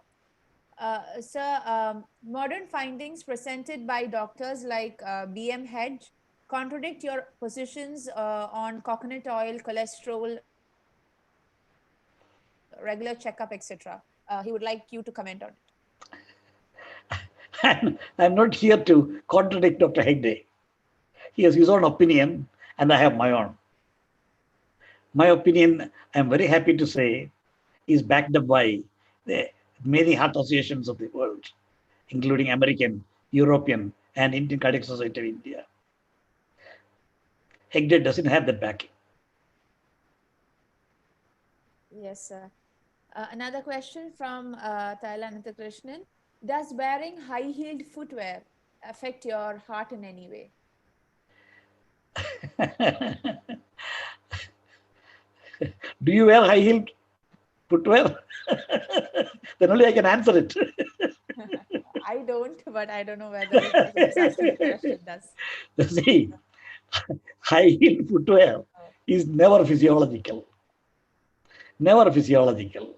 A: Sir, modern findings presented by doctors like BM Hedge contradict your positions on coconut oil, cholesterol, regular checkup, etc. He would like you to comment on it.
D: I'm not here to contradict Dr. Hegde. He has his own opinion, and I have my own. My opinion, I'm very happy to say, is backed up by the many heart associations of the world, including American, European, and Indian Cardiac Society of India. Hegde doesn't have that backing.
A: Yes, sir. Another question from Thailand Krishnan. Does wearing high-heeled footwear affect your heart in any way?
D: Do you wear high-heeled footwear? Then only I can answer it.
A: I don't, but I don't know whether the person who's asking the question does.
D: See, high-heeled footwear is never physiological. Never physiological.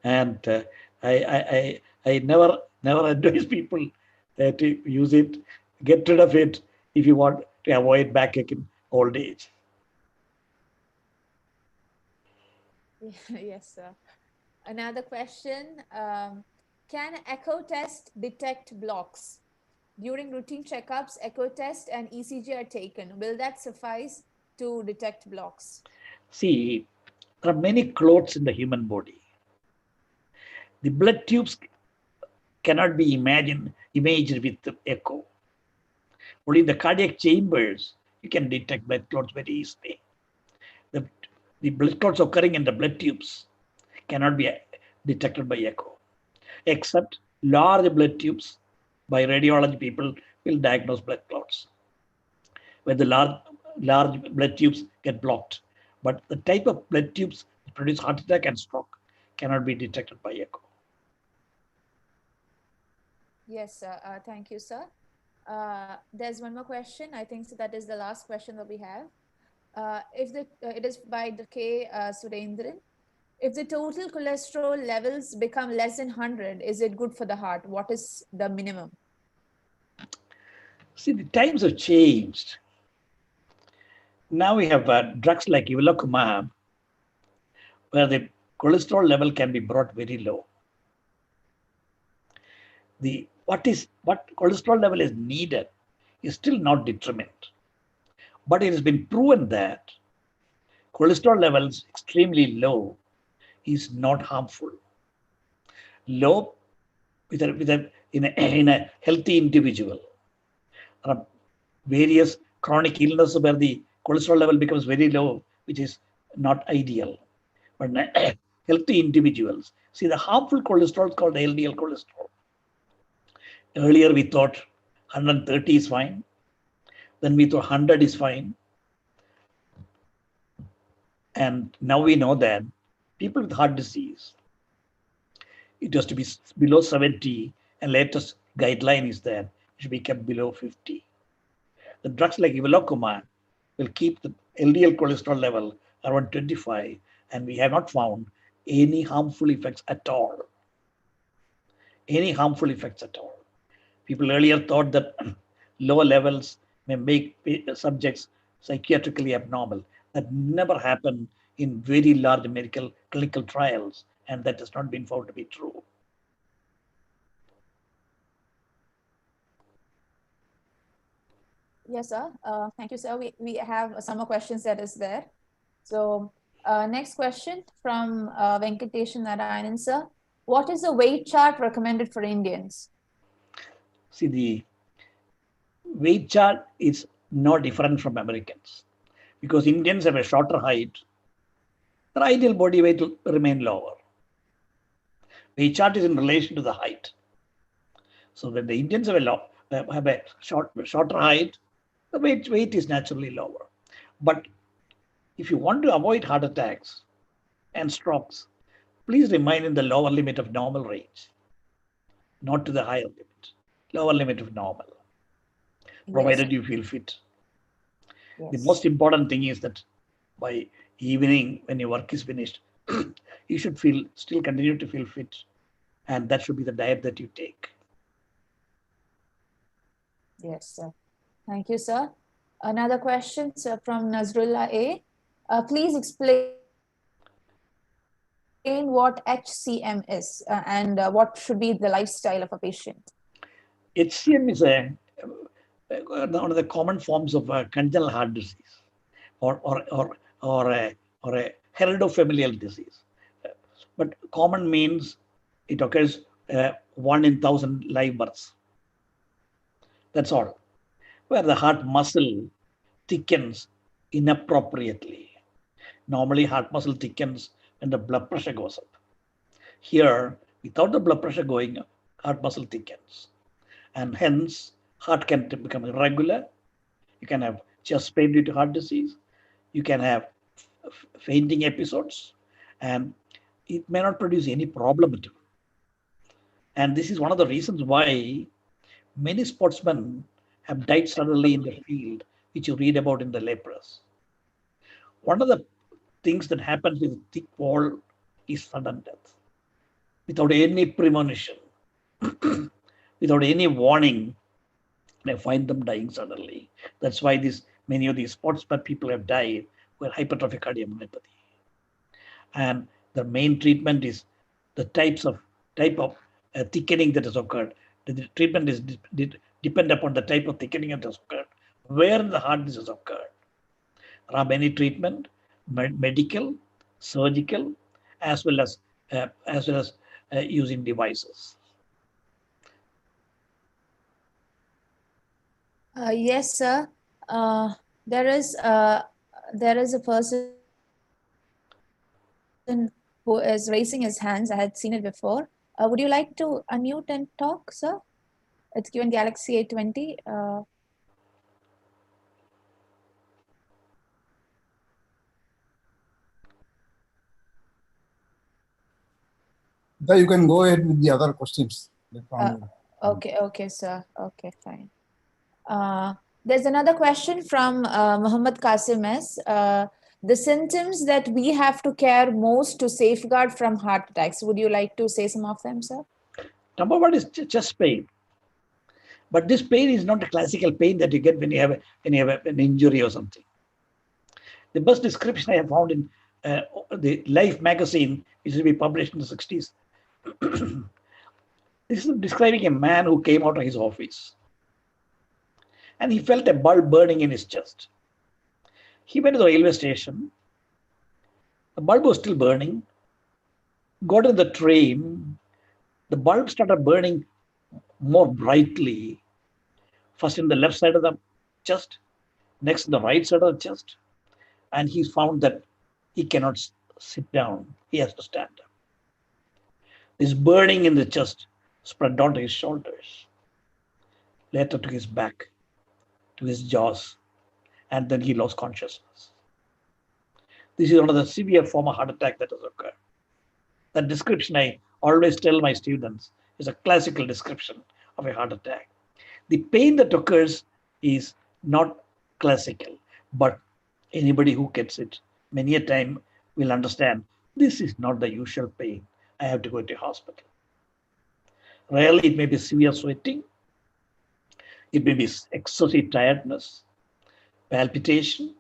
D: And I never advise people to use it. Get rid of it if you want to avoid backache in old age.
A: Yes, sir. Another question. Can echo test detect blocks? During routine checkups, echo test and ECG are taken. Will that suffice to detect blocks?
D: See, there are many clots in the human body. The blood tubes cannot be imaged with the echo. Only in the cardiac chambers, you can detect blood clots very easily. The blood clots occurring in the blood tubes cannot be detected by echo, except large blood tubes. By radiology, people will diagnose blood clots where the large blood tubes get blocked. But the type of blood tubes that produce heart attack and stroke cannot be detected by echo.
A: Yes, sir. Thank you, sir. There's one more question. I think so that is the last question that we have. It is by the K. Surendran. If the total cholesterol levels become less than 100, is it good for the heart? What is the minimum?
D: See, the times have changed. Now we have drugs like Iwws, where the cholesterol level can be brought very low. What cholesterol level is needed is still not determined. But it has been proven that cholesterol levels extremely low is not harmful. Low in a healthy individual. There are various chronic illnesses where the cholesterol level becomes very low, which is not ideal. But healthy individuals, see, the harmful cholesterol is called LDL cholesterol. Earlier we thought 130 is fine. Then we thought 100 is fine. And now we know that people with heart disease, it has to be below 70, and latest guideline is that it should be kept below 50. The drugs like Iwws will keep the LDL cholesterol level around 25, and we have not found any harmful effects at all. Any harmful effects at all. People earlier thought that Lower levels may make subjects psychiatrically abnormal. That never happened in very large medical clinical trials, and that has not been found to be true.
A: Yes, sir. Thank you, sir. We have some more questions that is there. So next question from Venkateshan Narayanan, sir. What is the weight chart recommended for Indians?
D: See, the weight chart is no different from Americans because Indians have a shorter height. Their ideal body weight will remain lower. Weight chart is in relation to the height. So when the Indians have a shorter height, the weight is naturally lower. But if you want to avoid heart attacks and strokes, please remain in the lower limit of normal range, not to the higher limit, lower limit of normal, provided you feel fit. Yes. The most important thing is that by evening, when your work is finished, you should still continue to feel fit, and that should be the diet that you take.
A: Yes, sir. Thank you, sir. Another question, sir, from Nazrullah A. Please explain what HCM is and what should be the lifestyle of a patient.
D: HCM is one of the common forms of congenital heart disease or a heredofamilial disease. But common means it occurs 1 in 1,000 live births. That's all. Where the heart muscle thickens inappropriately. Normally, heart muscle thickens when the blood pressure goes up. Here, without the blood pressure going up, heart muscle thickens. And hence, heart can become irregular. You can have chest pain due to heart disease. You can have fainting episodes. And it may not produce any problem at all. And this is one of the reasons why many sportsmen have died suddenly in the field, which you read about in the lay press. One of the things that happens with thick wall is sudden death. Without any premonition, without any warning, they find them dying suddenly. That's why many of these sportsmen people have died with hypertrophic cardiomyopathy. And the main treatment is the type of thickening that has occurred. The treatment is depend upon the type of thickening that has occurred, where the heart disease has occurred. There are many treatment, medical, surgical, as well as using devices.
A: Yes, sir. There is a person who is raising his hands. I had seen it before. Would you like to unmute and talk, sir? It's given Galaxy A20.
E: You can go ahead with the other questions.
A: Okay, sir. Okay, fine. There's another question from Muhammad Qasim S. The symptoms that we have to care most to safeguard from heart attacks. Would you like to say some of them, sir?
D: Number one is chest pain. But this pain is not a classical pain that you get when you have an injury or something. The best description I have found in the Life magazine, which will be published in the 60s. This is describing a man who came out of his office and he felt a bulb burning in his chest. He went to the railway station. The bulb was still burning. Got in the train. The bulb started burning more brightly. First in the left side of the chest, next in the right side of the chest. And he found that he cannot sit down. He has to stand up. This burning in the chest spread down to his shoulders, later to his back, to his jaws, and then he lost consciousness. This is one of the severe form of heart attack that has occurred. That description I always tell my students is a classical description of a heart attack. The pain that occurs is not classical, but anybody who gets it many a time will understand this is not the usual pain. I have to go to hospital. Rarely it may be severe sweating. It may be excessive tiredness, palpitation,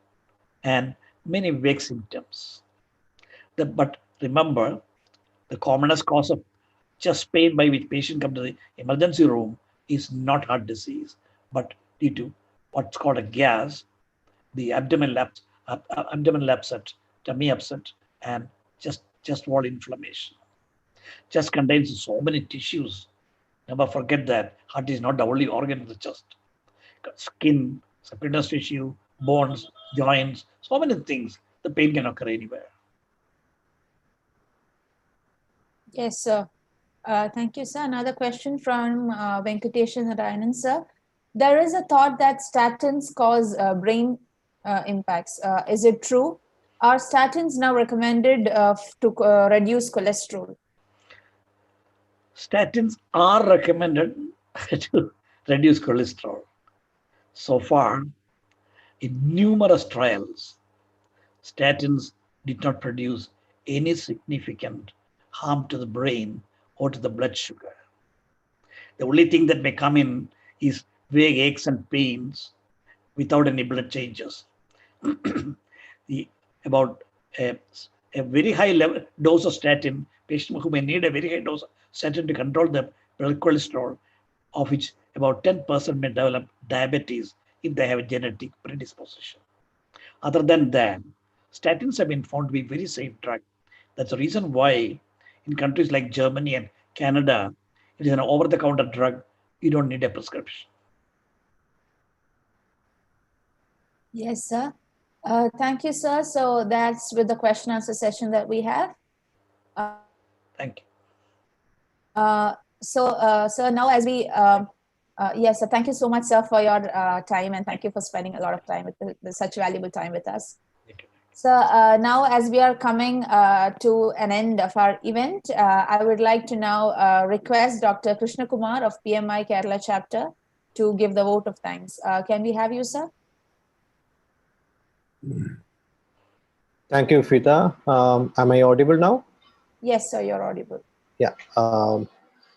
D: and many vague symptoms. But remember, the commonest cause of chest pain by which patient come to the emergency room is not heart disease, but due to what's called a gas, the abdominal upset, tummy upset, and chest wall inflammation. Chest contains so many tissues. Never forget that heart is not the only organ in the chest. Skin, subcutaneous tissue, bones, joints, so many things. The pain can occur anywhere.
A: Yes, sir. Thank you, sir. Another question from Venkatesh Narayanan, sir. There is a thought that statins cause brain impacts. Is it true? Are statins now recommended to reduce cholesterol?
D: Statins are recommended to reduce cholesterol. So far, in numerous trials, statins did not produce any significant harm to the brain or to the blood sugar. The only thing that may come in is vague aches and pains without any blood changes. About a very high level dose of statin, patient who may need a very high dose of statin to control the blood cholesterol, of which about 10% may develop diabetes if they have a genetic predisposition. Other than that, statins have been found to be very safe drug. That's the reason why in countries like Germany and Canada, it is an over-the-counter drug. You don't need a prescription.
A: Yes, sir. Thank you, sir. So that's with the question answer session that we have.
D: Thank you.
A: Sir, now as we, yes, sir, thank you so much, sir, for your time, and thank you for spending a lot of time with such valuable time with us. So now as we are coming to an end of our event, I would like to now request Dr. Krishna Kumar of PMI Kerala chapter to give the vote of thanks. Can we have you, sir?
F: Thank you, Fita. Am I audible now?
A: Yes, sir, you're audible.
F: Yeah.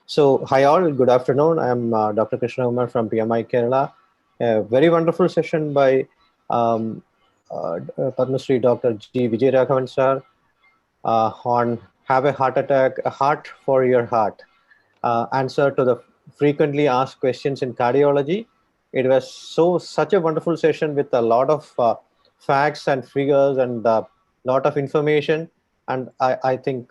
F: So, hi all, good afternoon. I'm Dr. Krishna Kumar from PMI Kerala. A very wonderful session by Padma Shri Dr. G Vijayaraghavan sir on have a heart attack, a heart for your heart. Answer to the frequently asked questions in cardiology. It was such a wonderful session with a lot of facts and figures and a lot of information. And I think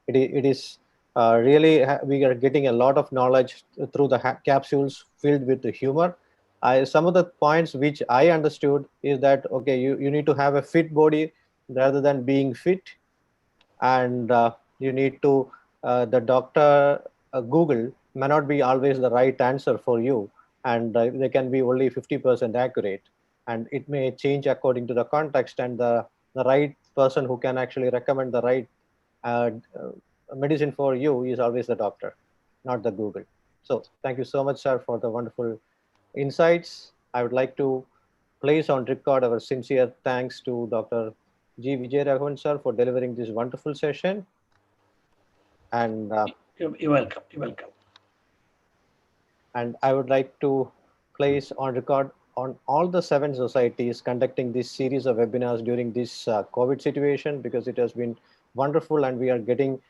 F: it is really, we are getting a lot of knowledge through the capsules filled with the humor. Some of the points which I understood is that, okay, you need to have a fit body rather than being fit. And you need to, the doctor, Google may not be always the right answer for you. And they can be only 50% accurate. And it may change according to the context, and the right person who can actually recommend the right medicine for you is always the doctor, not the Google. So thank you so much, sir, for the wonderful insights. I would like to place on record our sincere thanks to Dr. G Vijayaraghavan sir for delivering this wonderful session. And
D: you're welcome. You're welcome.
F: And I would like to place on record on all the 7 societies conducting this series of webinars during this COVID situation, because it has been wonderful and we are getting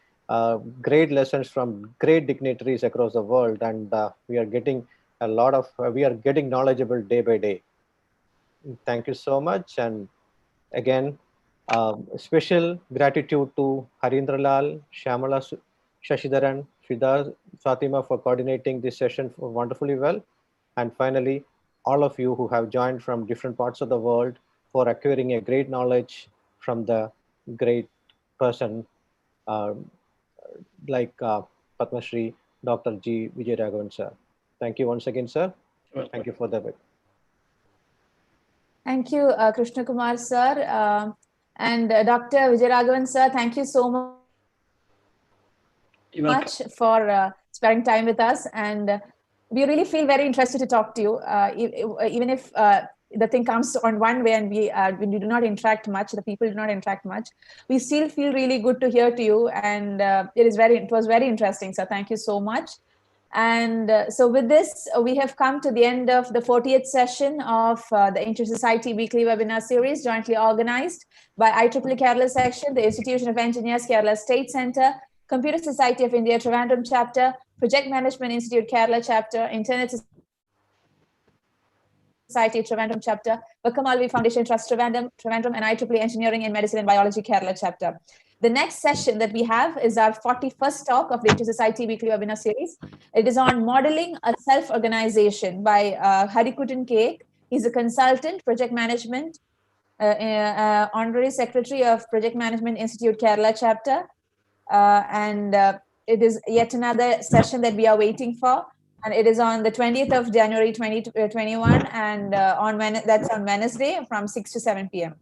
F: great lessons from great dignitaries across the world, and we are getting a lot of, we are getting knowledgeable day by day. Thank you so much. And again, special gratitude to Harindra Lal, Shyamala Shashidharan, Fida, Fatima for coordinating this session wonderfully well. And finally, all of you who have joined from different parts of the world for acquiring a great knowledge from the great person like Padma Shri Dr. G Vijayaraghavan sir. Thank you once again, sir. Thank you for the bit.
A: Thank you, Krishna Kumar sir. And Dr. Vijayaraghavan sir, thank you so much for sparing time with us. And we really feel very interested to talk to you, even if the thing comes on one way and we do not interact much, the people do not interact much, we still feel really good to hear to you. And it was very interesting. So thank you so much. And so with this, we have come to the end of the 40th session of the Intersociety weekly webinar series, jointly organized by IEEE Kerala Section, the Institution of Engineers Kerala State Center, Computer Society of India Trivandrum Chapter, Project Management Institute Kerala Chapter, Internet Society Trivandrum Chapter, Vakkom Moulavi Foundation Trust Trivandrum, and IEEE Engineering in Medicine and Biology Kerala Chapter. The next session that we have is our 41st talk of the Intersociety weekly webinar series. It is on modeling a self-organization by Harikutan K. He's a consultant, project management, honorary secretary of Project Management Institute Kerala Chapter. It is yet another session that we are waiting for. And it is on the 20th of January 2021, and that's on Wednesday from 6 to 7 p.m.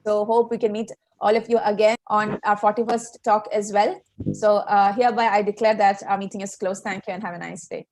A: So hope we can meet all of you again on our 41st talk as well. So hereby I declare that our meeting is closed. Thank you and have a nice day.